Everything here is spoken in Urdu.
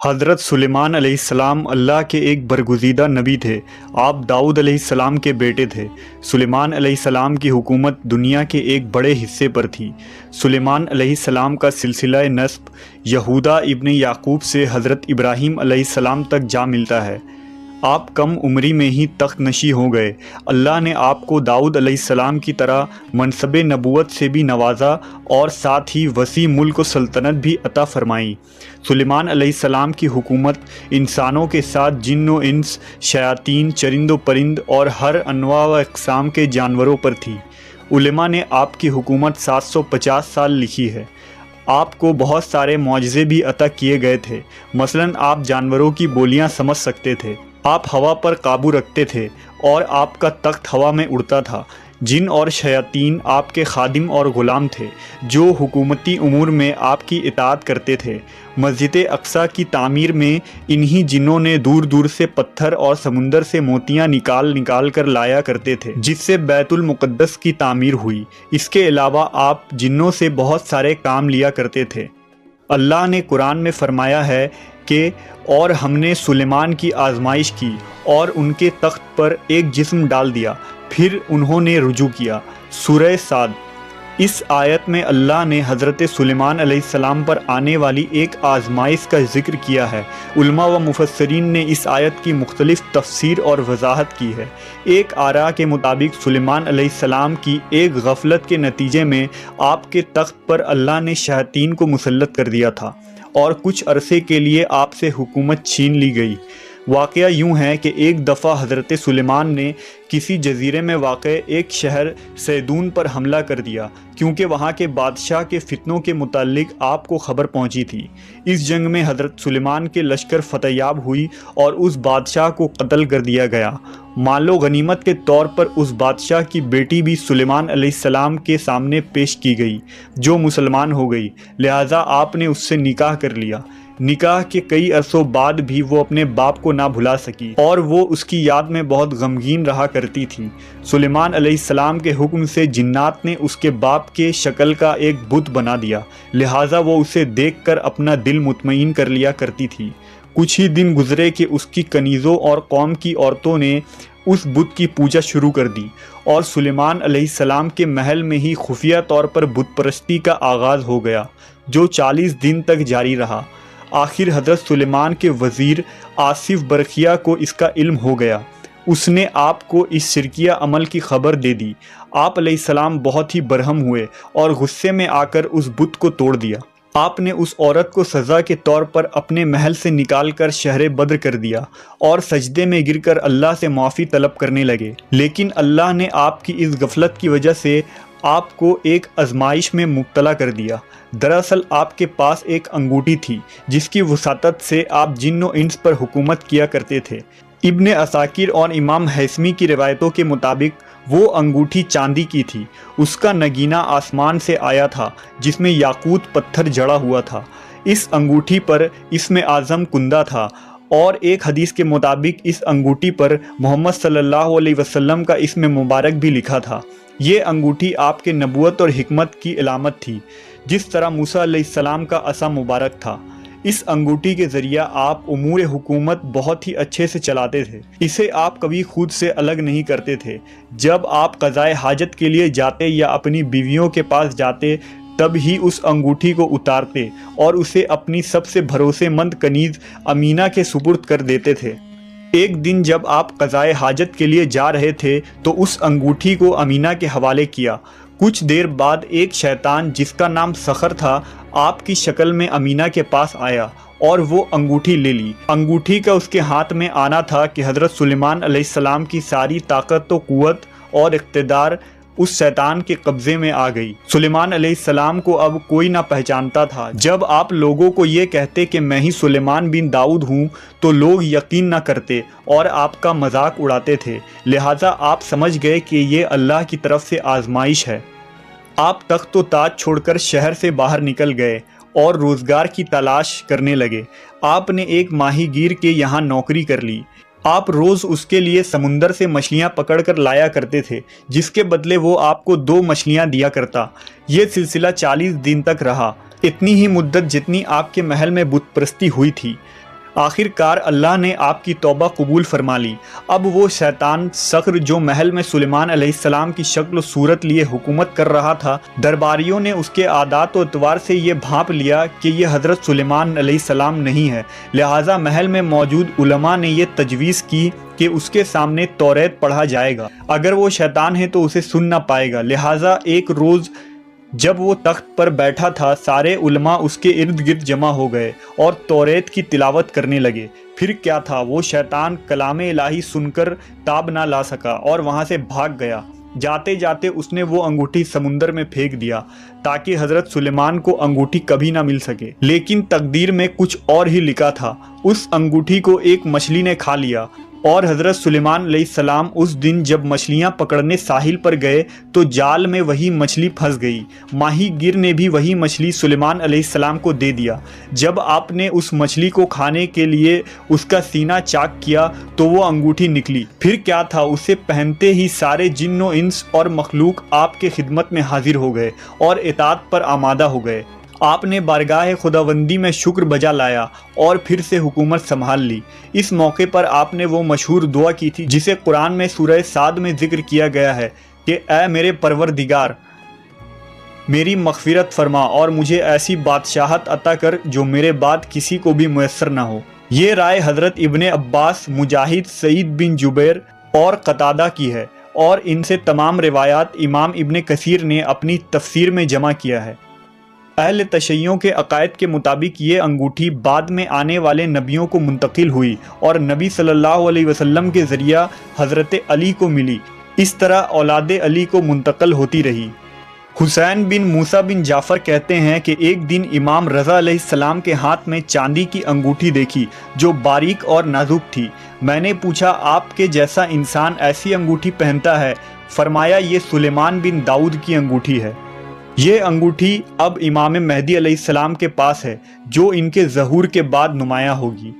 حضرت سلیمان علیہ السلام اللہ کے ایک برگزیدہ نبی تھے۔ آپ داؤد علیہ السلام کے بیٹے تھے۔ سلیمان علیہ السلام کی حکومت دنیا کے ایک بڑے حصے پر تھی۔ سلیمان علیہ السلام کا سلسلہ نسب یہودا ابن یعقوب سے حضرت ابراہیم علیہ السلام تک جا ملتا ہے۔ آپ کم عمری میں ہی تخت نشین ہو گئے۔ اللہ نے آپ کو داؤد علیہ السلام کی طرح منصب نبوت سے بھی نوازا اور ساتھ ہی وسیع ملک و سلطنت بھی عطا فرمائی۔ سلیمان علیہ السلام کی حکومت انسانوں کے ساتھ جن و انس، شیاطین، چرند و پرند اور ہر انواع و اقسام کے جانوروں پر تھی۔ علماء نے آپ کی حکومت 750 سال لکھی ہے۔ آپ کو بہت سارے معجزے بھی عطا کیے گئے تھے۔ مثلاً آپ جانوروں کی بولیاں سمجھ سکتے تھے، آپ ہوا پر قابو رکھتے تھے اور آپ کا تخت ہوا میں اڑتا تھا۔ جن اور شیاطین آپ کے خادم اور غلام تھے جو حکومتی امور میں آپ کی اطاعت کرتے تھے۔ مسجد اقصیٰ کی تعمیر میں انہی جنوں نے دور دور سے پتھر اور سمندر سے موتیاں نکال کر لایا کرتے تھے، جس سے بیت المقدس کی تعمیر ہوئی۔ اس کے علاوہ آپ جنوں سے بہت سارے کام لیا کرتے تھے۔ اللہ نے قرآن میں فرمایا ہے کہ اور ہم نے سلیمان کی آزمائش کی اور ان کے تخت پر ایک جسم ڈال دیا، پھر انہوں نے رجوع کیا۔ سورہ صاد۔ اس آیت میں اللہ نے حضرت سلیمان علیہ السلام پر آنے والی ایک آزمائش کا ذکر کیا ہے۔ علماء و مفسرین نے اس آیت کی مختلف تفسیر اور وضاحت کی ہے۔ ایک آراء کے مطابق سلیمان علیہ السلام کی ایک غفلت کے نتیجے میں آپ کے تخت پر اللہ نے شیاطین کو مسلط کر دیا تھا اور کچھ عرصے کے لیے آپ سے حکومت چھین لی گئی۔ واقعہ یوں ہے کہ ایک دفعہ حضرت سلیمان نے کسی جزیرے میں واقع ایک شہر سیدون پر حملہ کر دیا، کیونکہ وہاں کے بادشاہ کے فتنوں کے متعلق آپ کو خبر پہنچی تھی۔ اس جنگ میں حضرت سلیمان کے لشکر فتح یاب ہوئی اور اس بادشاہ کو قتل کر دیا گیا۔ مال و غنیمت کے طور پر اس بادشاہ کی بیٹی بھی سلیمان علیہ السلام کے سامنے پیش کی گئی، جو مسلمان ہو گئی، لہٰذا آپ نے اس سے نکاح کر لیا۔ نکاح کے کئی عرصوں بعد بھی وہ اپنے باپ کو نہ بھلا سکی اور وہ اس کی یاد میں بہت غمگین رہا کرتی تھی۔ سلیمان علیہ السلام کے حکم سے جنات نے اس کے باپ کے شکل کا ایک بت بنا دیا، لہٰذا وہ اسے دیکھ کر اپنا دل مطمئن کر لیا کرتی تھی۔ کچھ ہی دن گزرے کہ اس کی کنیزوں اور قوم کی عورتوں نے اس بت کی پوجا شروع کر دی اور سلیمان علیہ السلام کے محل میں ہی خفیہ طور پر بت پرستی کا آغاز ہو گیا، جو 40 دن تک جاری رہا۔ آخر حضرت سلیمان کے وزیر آصف برقیہ کو اس کا علم ہو گیا۔ اس نے آپ کو اس شرکیہ عمل کی خبر دے دی۔ آپ علیہ السلام بہت ہی برہم ہوئے اور غصے میں آ کر اس بت کو توڑ دیا۔ آپ نے اس عورت کو سزا کے طور پر اپنے محل سے نکال کر شہر بدر کر دیا اور سجدے میں گر کر اللہ سے معافی طلب کرنے لگے، لیکن اللہ نے آپ کی اس غفلت کی وجہ سے آپ کو ایک آزمائش میں مبتلا کر دیا۔ دراصل آپ کے پاس ایک انگوٹھی تھی جس کی وساطت سے آپ جن و انس پر حکومت کیا کرتے تھے۔ ابن عساکر اور امام حیثمی کی روایتوں کے مطابق وہ انگوٹھی چاندی کی تھی۔ اس کا نگینہ آسمان سے آیا تھا جس میں یاقوت پتھر جڑا ہوا تھا۔ اس انگوٹھی پر اسم اعظم کندہ تھا اور ایک حدیث کے مطابق اس انگوٹھی پر محمد صلی اللہ علیہ وسلم کا اسم مبارک بھی لکھا تھا۔ یہ انگوٹھی آپ کے نبوت اور حکمت کی علامت تھی، جس طرح موسیٰ علیہ السلام کا عصا مبارک تھا۔ اس انگوٹھی کے ذریعہ آپ امور حکومت بہت ہی اچھے سے چلاتے تھے۔ اسے آپ کبھی خود سے الگ نہیں کرتے تھے۔ جب آپ قضائے حاجت کے لیے جاتے یا اپنی بیویوں کے پاس جاتے تب ہی اس انگوٹھی کو اتارتے اور اسے اپنی سب سے بھروسے مند کنیز امینہ کے سپرد کر دیتے تھے۔ ایک دن جب آپ قضائے حاجت کے لیے جا رہے تھے تو اس انگوٹھی کو امینہ کے حوالے کیا۔ کچھ دیر بعد ایک شیطان جس کا نام سخر تھا آپ کی شکل میں امینہ کے پاس آیا اور وہ انگوٹھی لے لی۔ انگوٹھی کا اس کے ہاتھ میں آنا تھا کہ حضرت سلیمان علیہ السلام کی ساری طاقت و قوت اور اقتدار اس شیطان کے قبضے میں آ گئی۔ سلیمان علیہ السلام کو اب کوئی نہ پہچانتا تھا۔ جب آپ لوگوں کو یہ کہتے کہ میں ہی سلیمان بن داؤد ہوں تو لوگ یقین نہ کرتے اور آپ کا مذاق اڑاتے تھے، لہٰذا آپ سمجھ گئے کہ یہ اللہ کی طرف سے آزمائش ہے۔ آپ تخت و تاج چھوڑ کر شہر سے باہر نکل گئے اور روزگار کی تلاش کرنے لگے۔ آپ نے ایک ماہی گیر کے یہاں نوکری کر لی۔ آپ روز اس کے لیے سمندر سے مچھلیاں پکڑ کر لایا کرتے تھے، جس کے بدلے وہ آپ کو 2 مچھلیاں دیا کرتا۔ یہ سلسلہ 40 دن تک رہا، اتنی ہی مدت جتنی آپ کے محل میں بت پرستی ہوئی تھی۔ آخر کار اللہ نے آپ کی توبہ قبول فرما لی۔ اب وہ شیطان صقر جو محل میں سلیمان علیہ السلام کی شکل و صورت لیے حکومت کر رہا تھا، درباریوں نے اس کے عادات و اطوار سے یہ بھانپ لیا کہ یہ حضرت سلیمان علیہ السلام نہیں ہے، لہٰذا محل میں موجود علماء نے یہ تجویز کی کہ اس کے سامنے توریت پڑھا جائے گا، اگر وہ شیطان ہے تو اسے سن نہ پائے گا۔ لہٰذا ایک روز جب وہ تخت پر بیٹھا تھا، سارے علماء اس کے ارد گرد جمع ہو گئے اور توریت کی تلاوت کرنے لگے۔ پھر کیا تھا، وہ شیطان کلام الہی سن کر تاب نہ لا سکا اور وہاں سے بھاگ گیا۔ جاتے جاتے اس نے وہ انگوٹھی سمندر میں پھینک دیا تاکہ حضرت سلیمان کو انگوٹھی کبھی نہ مل سکے، لیکن تقدیر میں کچھ اور ہی لکھا تھا۔ اس انگوٹھی کو ایک مچھلی نے کھا لیا اور حضرت سلیمان علیہ السلام اس دن جب مچھلیاں پکڑنے ساحل پر گئے تو جال میں وہی مچھلی پھنس گئی۔ ماہی گیر نے بھی وہی مچھلی سلیمان علیہ السلام کو دے دیا۔ جب آپ نے اس مچھلی کو کھانے کے لیے اس کا سینہ چاک کیا تو وہ انگوٹھی نکلی۔ پھر کیا تھا، اسے پہنتے ہی سارے جن و انس اور مخلوق آپ کے خدمت میں حاضر ہو گئے اور اطاعت پر آمادہ ہو گئے۔ آپ نے بارگاہ خداوندی میں شکر بجا لایا اور پھر سے حکومت سنبھال لی۔ اس موقع پر آپ نے وہ مشہور دعا کی تھی جسے قرآن میں سورہ صاد میں ذکر کیا گیا ہے کہ اے میرے پروردگار، میری مغفرت فرما اور مجھے ایسی بادشاہت عطا کر جو میرے بعد کسی کو بھی میسر نہ ہو۔ یہ رائے حضرت ابن عباس، مجاہد، سعید بن جبیر اور قتادہ کی ہے، اور ان سے تمام روایات امام ابن کثیر نے اپنی تفسیر میں جمع کیا ہے۔ اہل تشیعوں کے عقائد کے مطابق یہ انگوٹھی بعد میں آنے والے نبیوں کو منتقل ہوئی اور نبی صلی اللہ علیہ وسلم کے ذریعہ حضرت علی کو ملی، اس طرح اولاد علی کو منتقل ہوتی رہی۔ حسین بن موسیٰ بن جعفر کہتے ہیں کہ ایک دن امام رضا علیہ السلام کے ہاتھ میں چاندی کی انگوٹھی دیکھی جو باریک اور نازک تھی۔ میں نے پوچھا، آپ کے جیسا انسان ایسی انگوٹھی پہنتا ہے؟ فرمایا، یہ سلیمان بن داؤد کی انگوٹھی ہے۔ یہ انگوٹھی اب امام مہدی علیہ السلام کے پاس ہے جو ان کے ظہور کے بعد نمایاں ہوگی۔